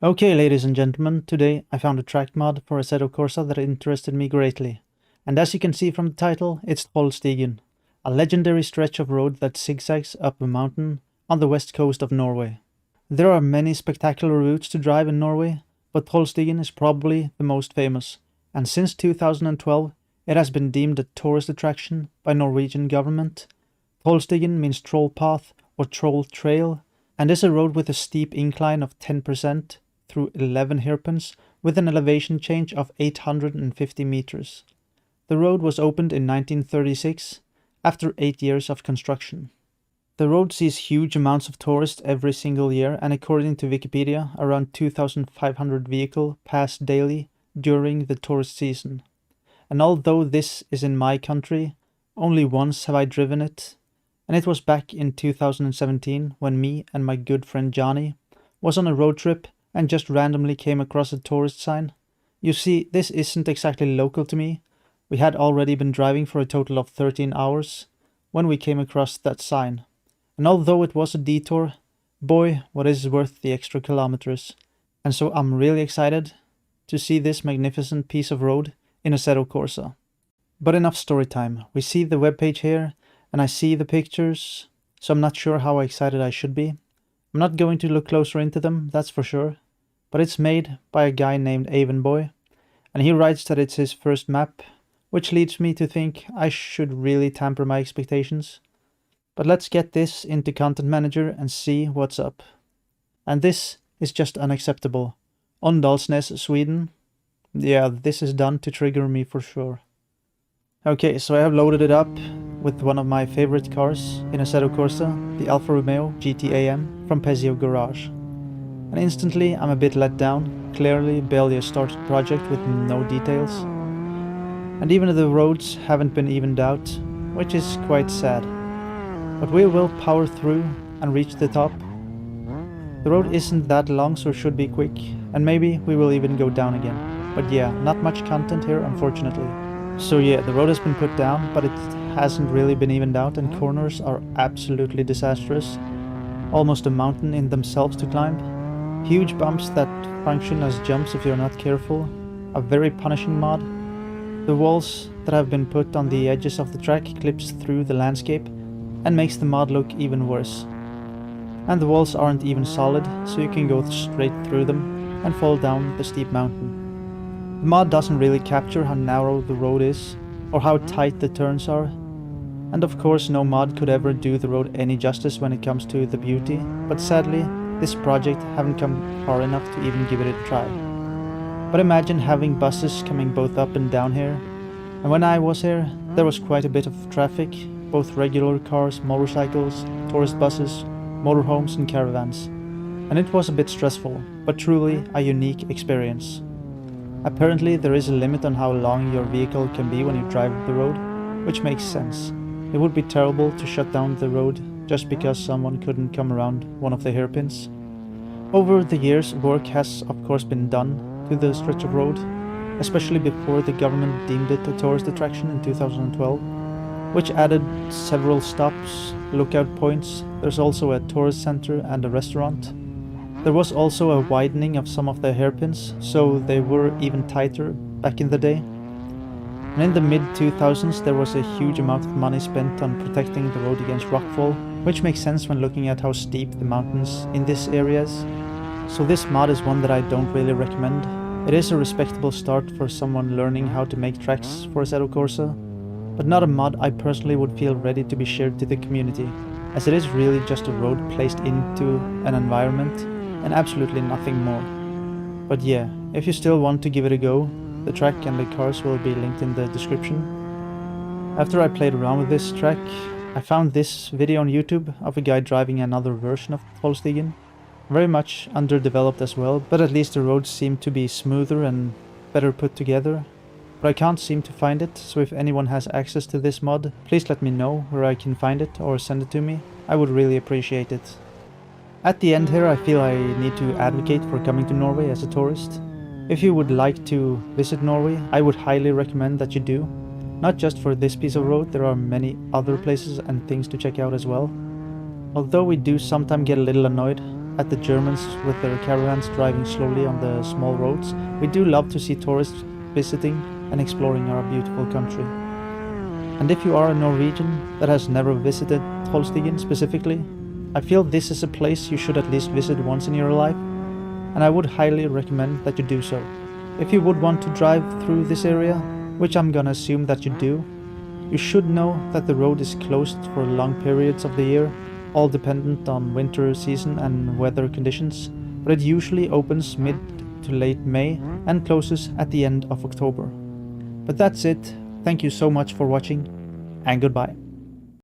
Okay, ladies and gentlemen, today I found a track mod for Assetto Corsa that interested me greatly. And as you can see from the title, it's Trollstigen, a legendary stretch of road that zigzags up a mountain on the west coast of Norway. There are many spectacular routes to drive in Norway, but Trollstigen is probably the most famous, and since 2012 it has been deemed a tourist attraction by Norwegian government. Trollstigen means troll path or troll trail, and is a road with a steep incline of 10% through 11 hairpins with an elevation change of 850 meters. The road was opened in 1936 after 8 years of construction. The road sees huge amounts of tourists every single year, and according to Wikipedia, around 2,500 vehicles pass daily during the tourist season. And although this is in my country, only once have I driven it, and it was back in 2017 when me and my good friend Johnny was on a road trip and just randomly came across a tourist sign. You see, this isn't exactly local to me. We had already been driving for a total of 13 hours when we came across that sign. And although it was a detour, boy, what is worth the extra kilometers. And so I'm really excited to see this magnificent piece of road in Assetto Corsa. But enough story time. We see the webpage here, and I see the pictures, so I'm not sure how excited I should be. I'm not going to look closer into them, that's for sure. But it's made by a guy named Boy, and he writes that it's his first map, which leads me to think I should really temper my expectations. But let's get this into Content Manager and see what's up. And this is just unacceptable. Åndalsnes, Sweden. Yeah, this is done to trigger me for sure. Okay, so I have loaded it up with one of my favorite cars in Assetto Corsa, the Alfa Romeo GT-AM from Pezio Garage. And instantly I'm a bit let down, clearly barely a started project with no details. And even the roads haven't been evened out, which is quite sad. But we will power through and reach the top. The road isn't that long, so it should be quick, and maybe we will even go down again. But yeah, not much content here unfortunately. So yeah, the road has been put down, but it hasn't really been evened out, and corners are absolutely disastrous. Almost a mountain in themselves to climb. Huge bumps that function as jumps if you're not careful. A very punishing mod. The walls that have been put on the edges of the track clips through the landscape and makes the mod look even worse. And the walls aren't even solid, so you can go straight through them and fall down the steep mountain. The mod doesn't really capture how narrow the road is or how tight the turns are. And of course no mod could ever do the road any justice when it comes to the beauty, but sadly this project haven't come far enough to even give it a try. But imagine having buses coming both up and down here. And when I was here, there was quite a bit of traffic, both regular cars, motorcycles, tourist buses, motorhomes and caravans. And it was a bit stressful, but truly a unique experience. Apparently there is a limit on how long your vehicle can be when you drive the road, which makes sense. It would be terrible to shut down the road just because someone couldn't come around one of the hairpins. Over the years, work has of course been done to the stretch of road, especially before the government deemed it a tourist attraction in 2012, which added several stops, lookout points. There's also a tourist center and a restaurant. There was also a widening of some of the hairpins, so they were even tighter back in the day. And in the mid-2000s there was a huge amount of money spent on protecting the road against rockfall, which makes sense when looking at how steep the mountains in this area is. So this mod is one that I don't really recommend. It is a respectable start for someone learning how to make tracks for Assetto Corsa, but not a mod I personally would feel ready to be shared to the community, as it is really just a road placed into an environment and absolutely nothing more. But yeah, if you still want to give it a go, the track and the cars will be linked in the description. After I played around with this track, I found this video on YouTube of a guy driving another version of Trollstigen. Very much underdeveloped as well, but at least the roads seem to be smoother and better put together. But I can't seem to find it, so if anyone has access to this mod, please let me know where I can find it or send it to me. I would really appreciate it. At the end here I feel I need to advocate for coming to Norway as a tourist. If you would like to visit Norway, I would highly recommend that you do. Not just for this piece of road, there are many other places and things to check out as well. Although we do sometimes get a little annoyed at the Germans with their caravans driving slowly on the small roads, we do love to see tourists visiting and exploring our beautiful country. And if you are a Norwegian that has never visited Trollstigen specifically, I feel this is a place you should at least visit once in your life, and I would highly recommend that you do so. If you would want to drive through this area, which I'm gonna assume that you do, you should know that the road is closed for long periods of the year, all dependent on winter season and weather conditions, but it usually opens mid to late May and closes at the end of October. But that's it, thank you so much for watching, and goodbye.